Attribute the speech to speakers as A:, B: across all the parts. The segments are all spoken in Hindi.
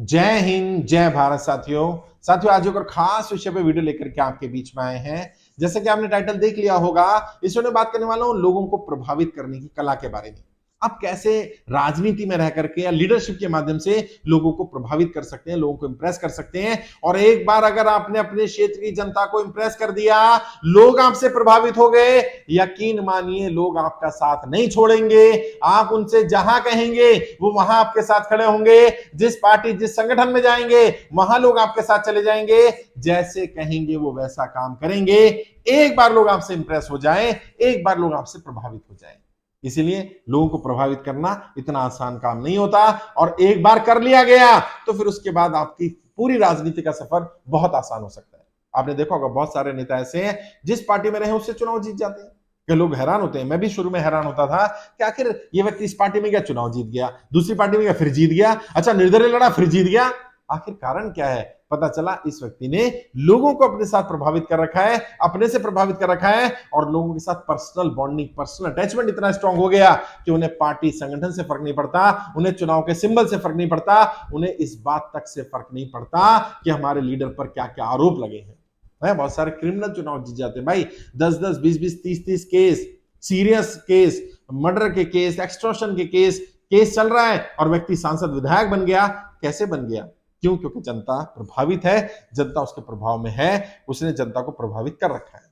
A: जय हिंद, जय भारत। साथियों आज एक और खास विषय पे वीडियो लेकर के आपके बीच में आए हैं। जैसे कि आपने टाइटल देख लिया होगा, इस वीडियो में बात करने वाला हूं लोगों को प्रभावित करने की कला के बारे में। आप कैसे राजनीति में रह करके या लीडरशिप के माध्यम से लोगों को प्रभावित कर सकते हैं, लोगों को इंप्रेस कर सकते हैं। और एक बार अगर आपने अपने क्षेत्र की जनता को इंप्रेस कर दिया, लोग आपसे प्रभावित हो गए, यकीन मानिए लोग आपका साथ नहीं छोड़ेंगे। आप उनसे जहां कहेंगे वो वहां आपके साथ खड़े होंगे। जिस पार्टी जिस संगठन में जाएंगे वहां लोग आपके साथ चले जाएंगे। जैसे कहेंगे वो वैसा काम करेंगे। एक बार लोग आपसे इंप्रेस हो जाएं, एक बार लोग आपसे प्रभावित हो जाएं। इसीलिए लोगों को प्रभावित करना इतना आसान काम नहीं होता, और एक बार कर लिया गया तो फिर उसके बाद आपकी पूरी राजनीति का सफर बहुत आसान हो सकता है। आपने देखा होगा बहुत सारे नेता ऐसे हैं जिस पार्टी में रहे उससे चुनाव जीत जाते हैं। कि लोग हैरान होते हैं, मैं भी शुरू में हैरान होता था कि आखिर ये व्यक्ति इस पार्टी में गया चुनाव जीत गया, दूसरी पार्टी में गया फिर जीत गया, अच्छा निर्दलीय लड़ा फिर जीत गया। आखिर कारण क्या है? पता चला इस व्यक्ति ने लोगों को अपने साथ प्रभावित कर रखा है, अपने से प्रभावित कर रखा है, और लोगों के साथ पर्सनल बॉन्डिंग, पर्सनल अटैचमेंट इतना स्ट्रांग हो गया कि उन्हें पार्टी संगठन से फर्क नहीं पड़ता, उन्हें चुनाव के सिंबल से फर्क नहीं पड़ता, उन्हें इस बात तक से फर्क नहीं पड़ता कि हमारे लीडर पर क्या क्या आरोप लगे हैं। बहुत सारे क्रिमिनल चुनाव जीत जाते हैं भाई, 10-10, 20-20, 30-30 केस, सीरियस केस, मर्डर के केस, एक्सटॉर्शन के केस चल रहा है, और व्यक्ति सांसद विधायक बन गया। कैसे बन गया? क्यों? क्योंकि जनता प्रभावित है, जनता उसके प्रभाव में है, उसने जनता को प्रभावित कर रखा है।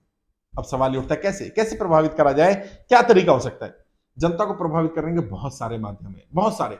A: अब सवाल ये उठता है कैसे कैसे प्रभावित करा जाए, क्या तरीका हो सकता है? जनता को प्रभावित करने के बहुत सारे माध्यम है, बहुत सारे।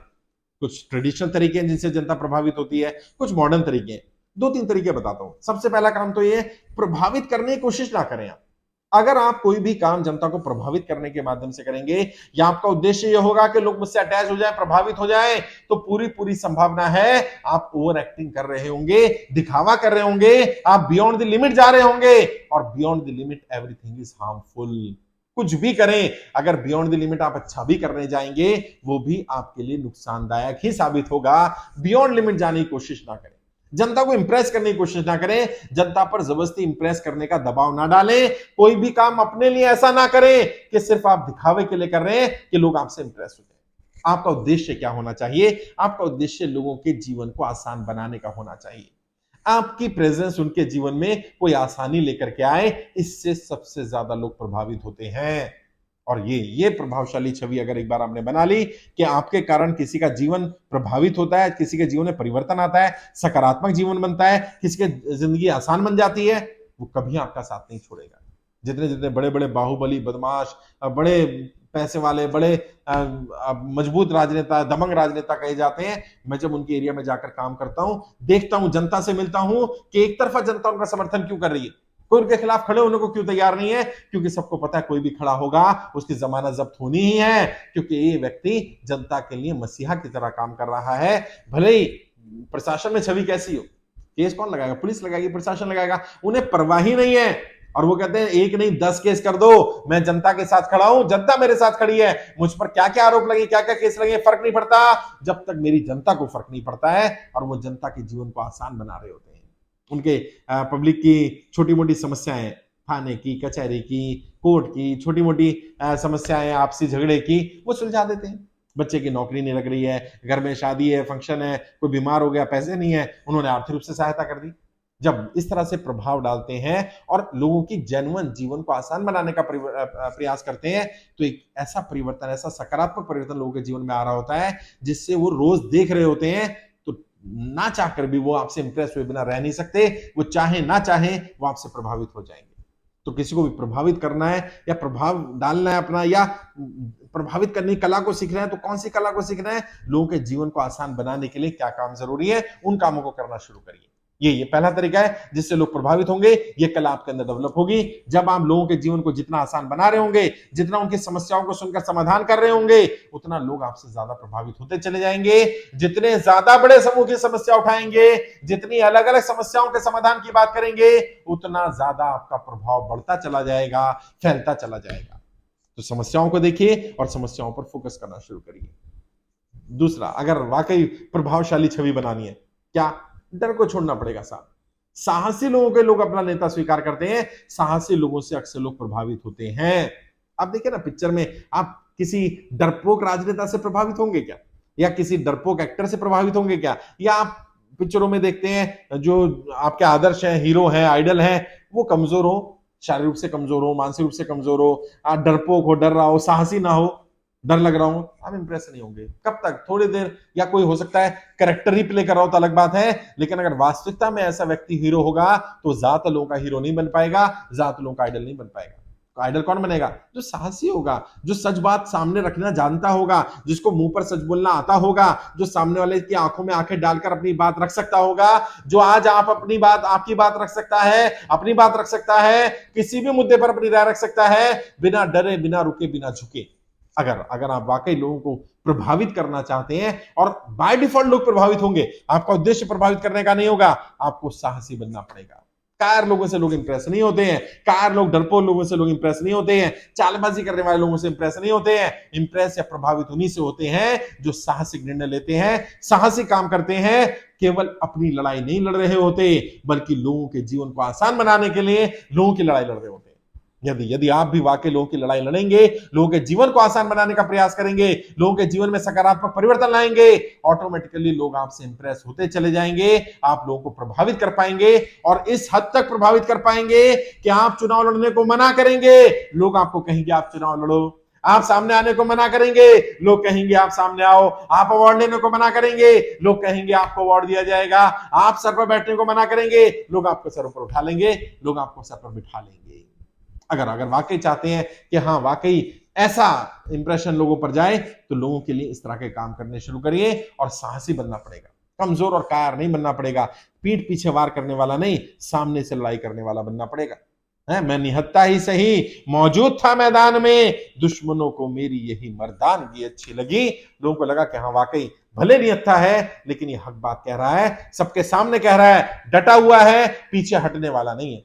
A: कुछ ट्रेडिशनल तरीके हैं जिनसे जनता प्रभावित होती है, कुछ मॉडर्न तरीके हैं। 2-3 तरीके बताता हूं। सबसे पहला काम तो ये, प्रभावित करने की कोशिश ना करें आप। अगर आप कोई भी काम जनता को प्रभावित करने के माध्यम से करेंगे, या आपका उद्देश्य यह होगा कि लोग मुझसे अटैच हो जाए, प्रभावित हो जाए, तो पूरी पूरी संभावना है आप ओवर एक्टिंग कर रहे होंगे, दिखावा कर रहे होंगे, आप बियॉन्ड द लिमिट जा रहे होंगे, और beyond the limit everything is harmful. कुछ भी करें, अगर बियॉन्ड द लिमिट आप अच्छा भी करने जाएंगे, वो भी आपके लिए नुकसानदायक ही साबित होगा। बियॉन्ड लिमिट जाने की कोशिश ना करें, जनता को इंप्रेस करने की कोशिश ना करें, जनता पर जबरदस्ती इंप्रेस करने का दबाव ना डालें। कोई भी काम अपने लिए ऐसा ना करें कि सिर्फ आप दिखावे के लिए कर रहे हैं कि लोग आपसे इंप्रेस हो जाए। आपका उद्देश्य क्या होना चाहिए? आपका उद्देश्य लोगों के जीवन को आसान बनाने का होना चाहिए। आपकी प्रेजेंस उनके जीवन में कोई आसानी लेकर के आए, इससे सबसे ज्यादा लोग प्रभावित होते हैं। और ये प्रभावशाली छवि अगर एक बार आपने बना ली कि आपके कारण किसी का जीवन प्रभावित होता है, किसी के जीवन में परिवर्तन आता है, सकारात्मक जीवन बनता है, किसी की जिंदगी आसान बन जाती है, वो कभी आपका साथ नहीं छोड़ेगा। जितने जितने बड़े बड़े बाहुबली, बदमाश, बड़े पैसे वाले, बड़े मजबूत राजनेता, दमंग राजनेता कहे जाते हैं, मैं जब उनके एरिया में जाकर काम करता हूं, देखता हूं, जनता से मिलता हूं कि एक तरफा जनता उनका समर्थन क्यों कर रही है, कोई उनके खिलाफ खड़े होने को क्यों तैयार नहीं है? क्योंकि सबको पता है कोई भी खड़ा होगा उसकी जमानत जब्त होनी ही है, क्योंकि ये व्यक्ति जनता के लिए मसीहा की तरह काम कर रहा है। भले ही प्रशासन में छवि कैसी हो, केस कौन लगाएगा? पुलिस लगाएगी, प्रशासन लगाएगा, उन्हें परवाह ही नहीं है। और वो कहते हैं एक नहीं 10 केस कर दो, मैं जनता के साथ खड़ा हूं, जनता मेरे साथ खड़ी है, मुझ पर क्या क्या आरोप लगे, क्या क्या केस लगे, फर्क नहीं पड़ता, जब तक मेरी जनता को फर्क नहीं पड़ता है। और वो जनता के जीवन को आसान बना रहे होते हैं। उनके पब्लिक की छोटी मोटी समस्याएं, थाने की, कचहरी की, कोर्ट की, छोटी मोटी समस्याएं, आपसी झगड़े की, वो सुलझा देते हैं। बच्चे की नौकरी नहीं लग रही है, घर में शादी है, फंक्शन है, कोई बीमार हो गया, पैसे नहीं है, उन्होंने आर्थिक रूप से सहायता कर दी। जब इस तरह से प्रभाव डालते हैं और लोगों की जेन्युइन जीवन को आसान बनाने का प्रयास करते हैं, तो एक ऐसा परिवर्तन, ऐसा सकारात्मक परिवर्तन लोगों के जीवन में आ रहा होता है, जिससे वो रोज देख रहे होते हैं। तो ना चाहकर भी वो आपसे इंप्रेस हुए बिना रह नहीं सकते, वो चाहे ना चाहे वो आपसे प्रभावित हो जाएंगे। तो किसी को भी प्रभावित करना है या प्रभाव डालना है अपना, या प्रभावित करने की कला को सीख रहे हैं, तो कौन सी कला को सीख रहे हैं? लोगों के जीवन को आसान बनाने के लिए क्या काम जरूरी है, उन कामों को करना शुरू करिए। ये पहला तरीका है जिससे लोग प्रभावित होंगे। ये कला आपके अंदर डेवलप होगी जब आप लोगों के जीवन को जितना आसान बना रहे होंगे, जितना उनकी समस्याओं को सुनकर समाधान कर रहे होंगे, उतना लोग आपसे ज्यादा प्रभावित होते चले जाएंगे। जितने ज्यादा बड़े समूह की समस्या उठाएंगे, जितनी अलग अलग समस्याओं के समाधान की बात करेंगे, उतना ज्यादा आपका प्रभाव बढ़ता चला जाएगा, फैलता चला जाएगा। तो समस्याओं को देखिए और समस्याओं पर फोकस करना शुरू करिए। दूसरा, अगर वाकई प्रभावशाली छवि बनानी है, क्या? डर को छोड़ना पड़ेगा साहब। साहसी लोगों के लोग अपना नेता स्वीकार करते हैं, साहसी लोगों से अक्सर लोग प्रभावित होते हैं। आप देखिए ना पिक्चर में, आप किसी डरपोक राजनेता से प्रभावित होंगे क्या? या किसी डरपोक एक्टर से प्रभावित होंगे क्या? या आप पिक्चरों में देखते हैं जो आपके आदर्श हैं, हीरो हैं, आइडल हैं, वो कमजोर हो, शारीरिक रूप से कमजोर हो, मानसिक रूप से कमजोर हो, डरपोक हो, डर रहा हो, साहसी ना हो, डर लग रहा हो, आप इंप्रेस नहीं होंगे। कब तक? थोड़ी देर, या कोई हो सकता है कैरेक्टर ही प्ले कर रहा हो तो अलग बात है, लेकिन अगर वास्तविकता में ऐसा व्यक्ति हीरो होगा तो ज्यादा लोगों का हीरो नहीं बन पाएगा, ज्यादा लोगों का आइडल नहीं बन पाएगा। तो आइडल कौन बनेगा? जो साहसी होगा, जो सच बात सामने रखना जानता होगा, जिसको मुंह पर सच बोलना आता होगा, जो सामने वाले की आंखों में आंखें डालकर अपनी बात रख सकता होगा, जो आज आप अपनी बात, आपकी बात रख सकता है, अपनी बात रख सकता है, किसी भी मुद्दे पर अपनी राय रख सकता है, बिना डरे, बिना रुके, बिना झुके। अगर अगर आप वाकई लोगों को प्रभावित करना चाहते हैं, और बाय डिफॉल्ट लोग प्रभावित होंगे, आपका उद्देश्य प्रभावित करने का नहीं होगा, आपको साहसी बनना पड़ेगा। कार लोगों से लोग इंप्रेस नहीं होते हैं, कार लोग, डरपोक लोगों से लोग इंप्रेस नहीं होते हैं, चालबाजी करने वाले लोगों से इंप्रेस नहीं होते हैं। इंप्रेस या प्रभावित उन्हीं से होते हैं जो साहसिक निर्णय लेते हैं, साहसिक काम करते हैं, केवल अपनी लड़ाई नहीं लड़ रहे होते, बल्कि लोगों के जीवन को आसान बनाने के लिए लोगों की लड़ाई लड़ रहे होते हैं। यदि यदि आप भी वाकई लोगों की लड़ाई लड़ेंगे, लोगों के जीवन को आसान बनाने का प्रयास करेंगे, लोगों के जीवन में सकारात्मक परिवर्तन लाएंगे, ऑटोमेटिकली लोग आपसे इंप्रेस होते चले जाएंगे, आप लोगों को प्रभावित कर पाएंगे, और इस हद तक प्रभावित कर पाएंगे कि आप चुनाव लड़ने को मना करेंगे, लोग आपको कहेंगे आप चुनाव लड़ो, आप सामने आने को मना करेंगे, लोग कहेंगे आप सामने आओ, आप अवार्ड लेने को मना करेंगे, लोग कहेंगे आपको अवार्ड दिया जाएगा, आप सर पर बैठने को मना करेंगे, लोग आपको सर पर उठा लेंगे, लोग आपको सर पर बिठा लेंगे। अगर वाकई चाहते हैं कि हाँ वाकई ऐसा इंप्रेशन लोगों पर जाए, तो लोगों के लिए इस तरह के काम करने शुरू करिए, और साहसी बनना पड़ेगा, कमजोर और कायर नहीं बनना पड़ेगा, पीठ पीछे वार करने वाला नहीं, सामने से लड़ाई करने वाला बनना पड़ेगा। मैं निहत्था ही सही, मौजूद था मैदान में, दुश्मनों को मेरी यही मर्दानगी अच्छी लगी। लोगों को लगा कि हाँ वाकई भले निहत्था है, लेकिन ये हक बात कह रहा है, सबके सामने कह रहा है, डटा हुआ है, पीछे हटने वाला नहीं है।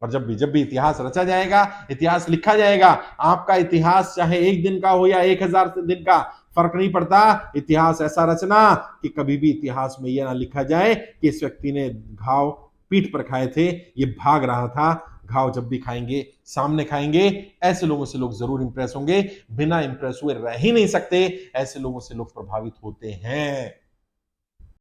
A: और जब भी इतिहास रचा जाएगा, इतिहास लिखा जाएगा, आपका इतिहास चाहे एक दिन का हो या 1000 दिन का, फर्क नहीं पड़ता। इतिहास ऐसा रचना कि कभी भी इतिहास में यह ना लिखा जाए कि इस व्यक्ति ने घाव पीठ पर खाए थे, ये भाग रहा था। घाव जब भी खाएंगे, सामने खाएंगे। ऐसे लोगों से लोग जरूर इंप्रेस होंगे, बिना इंप्रेस हुए रह ही नहीं सकते, ऐसे लोगों से लोग प्रभावित होते हैं।